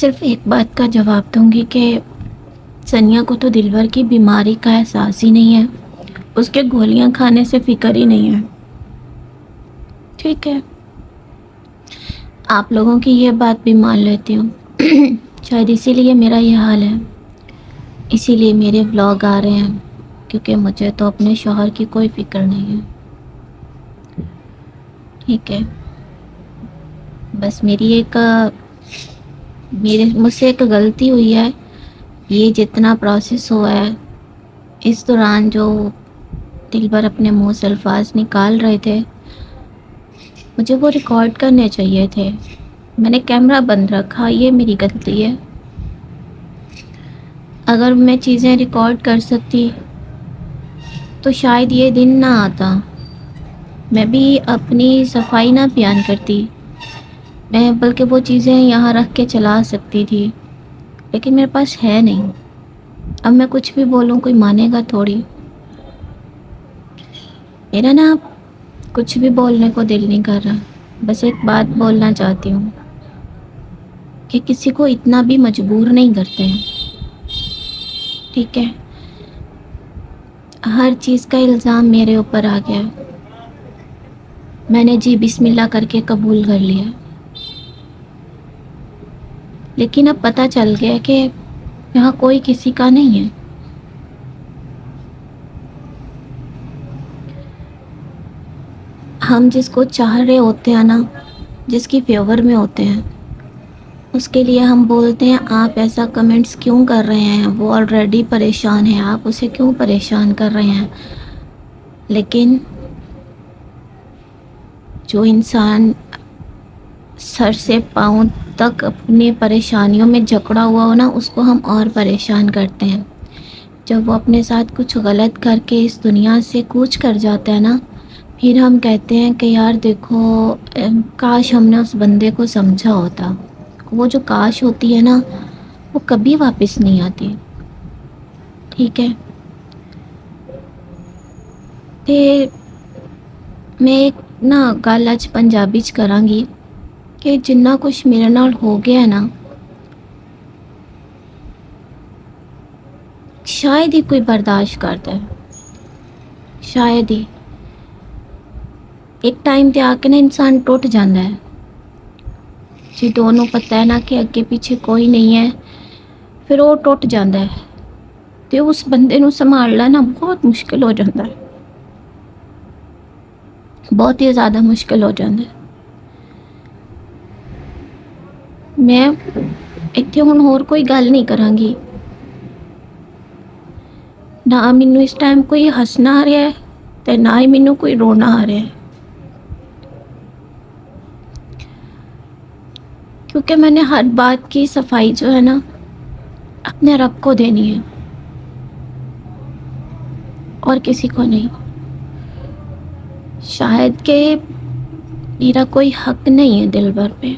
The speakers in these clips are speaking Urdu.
صرف ایک بات کا جواب دوں گی کہ ثنیا کو تو دلبر کی بیماری کا احساس ہی نہیں ہے، اس کے گولیاں کھانے سے فکر ہی نہیں ہے. ٹھیک ہے، آپ لوگوں کی یہ بات بھی مان لیتی ہوں. شاید اسی لیے میرا یہ حال ہے، اسی لیے میرے ولاگ آ رہے ہیں، کیونکہ مجھے تو اپنے شوہر کی کوئی فکر نہیں ہے. ٹھیک ہے، بس مجھ سے ایک غلطی ہوئی ہے. یہ جتنا پروسیس ہوا ہے اس دوران جو دلبر اپنے منہ سے الفاظ نکال رہے تھے مجھے وہ ریکارڈ کرنے چاہیے تھے. میں نے کیمرہ بند رکھا، یہ میری غلطی ہے. اگر میں چیزیں ریکارڈ کر سکتی تو شاید یہ دن نہ آتا، میں بھی اپنی صفائی نہ بیان کرتی، میں بلکہ وہ چیزیں یہاں رکھ کے چلا سکتی تھی، لیکن میرے پاس ہے نہیں. اب میں کچھ بھی بولوں کوئی مانے گا تھوڑی. میرا نا کچھ بھی بولنے کو دل نہیں کر رہا. بس ایک بات بولنا چاہتی ہوں کہ کسی کو اتنا بھی مجبور نہیں کرتے ہیں. ٹھیک ہے، ہر چیز کا الزام میرے اوپر آ گیا. میں نے جی بسم اللہ کر کے قبول کر لیا، لیکن اب پتہ چل گیا کہ یہاں کوئی کسی کا نہیں ہے. ہم جس کو چاہ رہے ہوتے ہیں نا، جس کی فیور میں ہوتے ہیں، اس کے لیے ہم بولتے ہیں آپ ایسا کمنٹس کیوں کر رہے ہیں، وہ آلریڈی پریشان ہے، آپ اسے کیوں پریشان کر رہے ہیں. لیکن جو انسان سر سے پاؤں تک اپنی پریشانیوں میں جکڑا ہوا ہو نا، اس کو ہم اور پریشان کرتے ہیں. جب وہ اپنے ساتھ کچھ غلط کر کے اس دنیا سے کوچ کر جاتا ہے نا، پھر ہم کہتے ہیں کہ یار دیکھو کاش ہم نے اس بندے کو سمجھا ہوتا. وہ جو کاش ہوتی ہے نا وہ کبھی واپس نہیں آتی. ٹھیک ہے، تے میں ایک نا گل اج پنجابی چ کراں گی کہ جنہ کچھ میرے نال ہو گیا ہے نا، شاید ہی کوئی برداشت کرتا ہے. شاید ہی ایک ٹائم تے آ کے نا انسان ٹوٹ جاتا ہے. جی دونوں پتہ ہے نا کہ اگے پیچھے کوئی نہیں ہے، پھر وہ ٹوٹ جاتا ہے. تے اس بندے نو سنبھالنا نا بہت مشکل ہو جاتا ہے، بہت ہی زیادہ مشکل ہو جاتا ہے. میں اتنے ہن اور کوئی گل نہیں کراں گی. نہ مینوں اس ٹائم کوئی ہسنا آ رہا ہے تے نہ ہی مینوں کوئی رونا آ رہا ہے، کیونکہ میں نے ہر بات کی صفائی جو ہے نا اپنے رب کو دینی ہے اور کسی کو نہیں. شاید کہ میرا کوئی حق نہیں ہے دلبر پہ.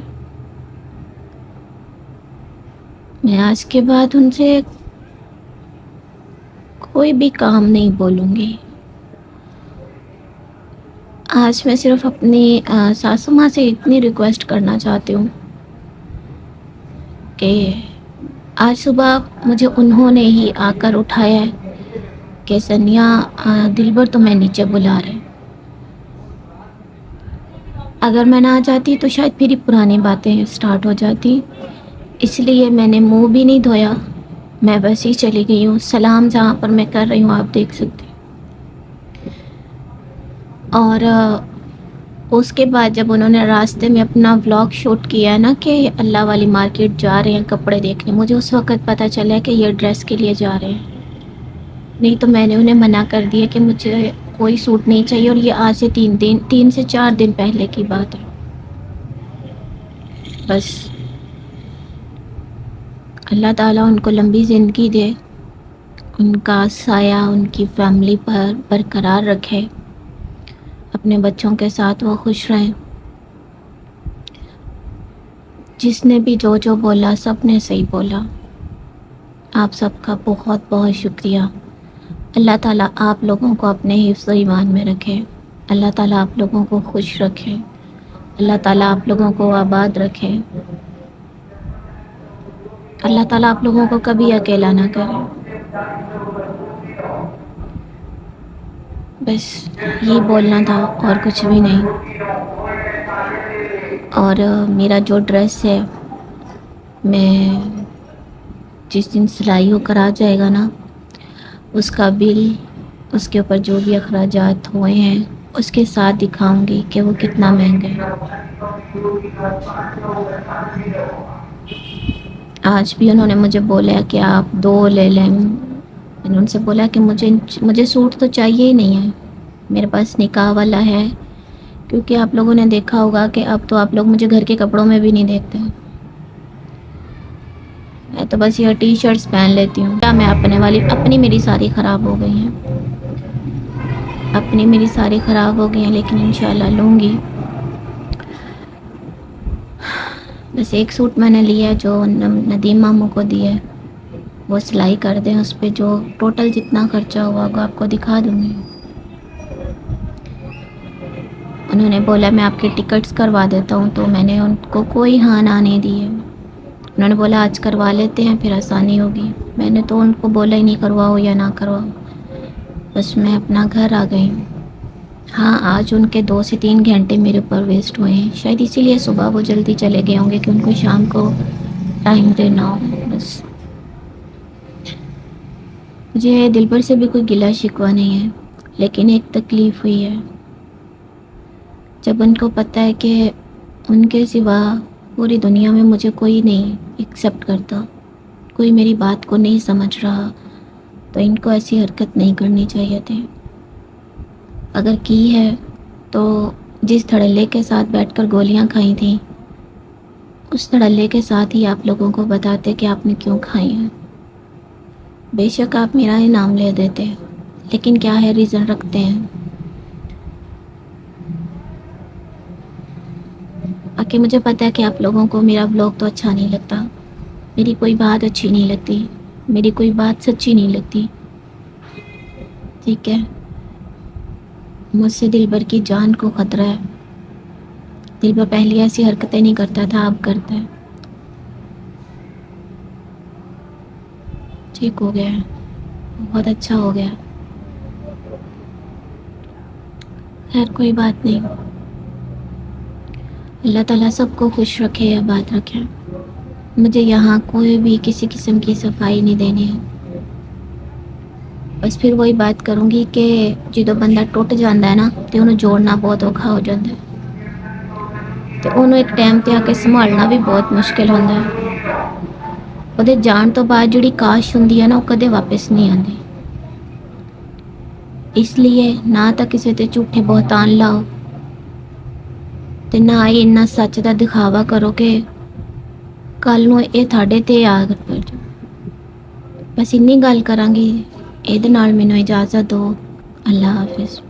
میں آج کے بعد ان سے کوئی بھی کام نہیں بولوں گی. آج میں صرف اپنی ساسو ماں سے اتنی ریکویسٹ کرنا چاہتی ہوں کہ آج صبح مجھے انہوں نے ہی آ کر اٹھایا ہے کہ ثنیا دلبر تمہیں نیچے بلا رہے. اگر میں نہ آ جاتی تو شاید پھر پرانی باتیں سٹارٹ ہو جاتی. اس لیے میں نے منہ بھی نہیں دھویا، میں بس ہی چلی گئی ہوں. سلام جہاں پر میں کر رہی ہوں آپ دیکھ سکتے. اور اس کے بعد جب انہوں نے راستے میں اپنا ولاگ شوٹ کیا نا کہ اللہ والی مارکیٹ جا رہے ہیں کپڑے دیکھنے، مجھے اس وقت پتہ چلا کہ یہ ڈریس کے لیے جا رہے ہیں. نہیں تو میں نے انہیں منع کر دیا کہ مجھے کوئی سوٹ نہیں چاہیے، اور یہ آج سے 3 سے 4 دن پہلے کی بات ہے. بس اللہ تعالیٰ ان کو لمبی زندگی دے، ان کا سایہ ان کی فیملی پر برقرار رکھے، اپنے بچوں کے ساتھ وہ خوش رہیں. جس نے بھی جو بولا سب نے صحیح بولا. آپ سب کا بہت بہت شکریہ. اللہ تعالیٰ آپ لوگوں کو اپنے حفظ و ایمان میں رکھے، اللہ تعالیٰ آپ لوگوں کو خوش رکھے، اللہ تعالیٰ آپ لوگوں کو آباد رکھے. اللہ تعالیٰ آپ لوگوں کو کبھی اکیلا نہ کرے. بس یہی بولنا تھا اور کچھ بھی نہیں. اور میرا جو ڈریس ہے میں جس دن سلائی ہو کر آ جائے گا نا اس کا بل، اس کے اوپر جو بھی اخراجات ہوئے ہیں اس کے ساتھ دکھاؤں گی کہ وہ کتنا مہنگا ہے. آج بھی انہوں نے مجھے بولا کہ آپ 2 لے لیں. میں نے ان سے بولا کہ مجھے سوٹ تو چاہیے ہی نہیں ہے، میرے پاس نکاح والا ہے. کیونکہ آپ لوگوں نے دیکھا ہوگا کہ اب تو آپ لوگ مجھے گھر کے کپڑوں میں بھی نہیں دیکھتے. میں تو بس یہ ٹی شرٹس پہن لیتی ہوں. کیا میں اپنی میری ساری خراب ہو گئی ہیں، میری ساری خراب ہو گئی ہیں، لیکن انشاءاللہ لوں گی. بس ایک سوٹ میں نے لیا جو ندیم ماموں کو دیا ہے، وہ سلائی کر دیں، اس پہ جو ٹوٹل جتنا خرچہ ہوا ہوگا آپ کو دکھا دوں گی. انہوں نے بولا میں آپ کے ٹکٹس کروا دیتا ہوں، تو میں نے ان کو کوئی ہاں نہ نہیں دی ہے. انہوں نے بولا آج کروا لیتے ہیں پھر آسانی ہوگی. میں نے تو ان کو بولا ہی نہیں کرواؤ یا نہ کرواؤ، بس میں اپنا گھر آ گئی ہوں. ہاں آج ان کے 2 سے 3 گھنٹے میرے اوپر ویسٹ ہوئے ہیں، شاید اسی لیے صبح وہ جلدی چلے گئے ہوں گے کہ ان کو شام کو ٹائم دینا ہو. بس مجھے دل پر سے بھی کوئی گلہ شکوہ نہیں ہے، لیکن ایک تکلیف ہوئی ہے جب ان کو پتہ ہے کہ ان کے سوا پوری دنیا میں مجھے کوئی نہیں ایکسیپٹ کرتا، کوئی میری بات کو نہیں سمجھ رہا. تو ان کو ایسی حرکت نہیں کرنی چاہیے تھی. اگر کی ہے تو جس دھڑلے کے ساتھ بیٹھ کر گولیاں کھائی تھیں اس دھڑلے کے ساتھ ہی آپ لوگوں کو بتاتے کہ آپ نے کیوں کھائی ہیں. بے شک آپ میرا ہی نام لے دیتے، لیکن کیا ہے ریزن رکھتے ہیں. باقی مجھے پتہ ہے کہ آپ لوگوں کو میرا بلاگ تو اچھا نہیں لگتا، میری کوئی بات اچھی نہیں لگتی، میری کوئی بات سچی نہیں لگتی. ٹھیک ہے، مجھ سے دل بھر کی جان کو خطرہ ہے. دل بھر پہلے ایسی حرکتیں نہیں کرتا تھا، اب کرتا ہے. ٹھیک ہو گیا ہے، بہت اچھا ہو گیا. خیر کوئی بات نہیں، اللہ تعالیٰ سب کو خوش رکھے یا آباد رکھے. مجھے یہاں کوئی بھی کسی قسم کی صفائی نہیں دینی ہے. بس پھر وہی بات کروں گی کہ جدو بندہ ٹوٹ جاتا ہے نا تو انہوں جوڑنا بہت اوکھا ہو جاتا ہے، تو انہوں ایک ٹائم تے آ کے سنبھالنا بھی بہت مشکل ہوتا ہے. وہ جان تو بعد جڑی کاش ہوندی ہے نا وہ کدے واپس نہیں آتی. اس لیے نہ تو کسی تے جھوٹے بہتان لاؤ تے نہ ہی اننا سچ دا دکھاوا کرو کہ کل نوں اے تھاڑے تے آ کر. بس انی گل کرانگی، اے دے نال مینوں اجازت دو. اللہ حافظ.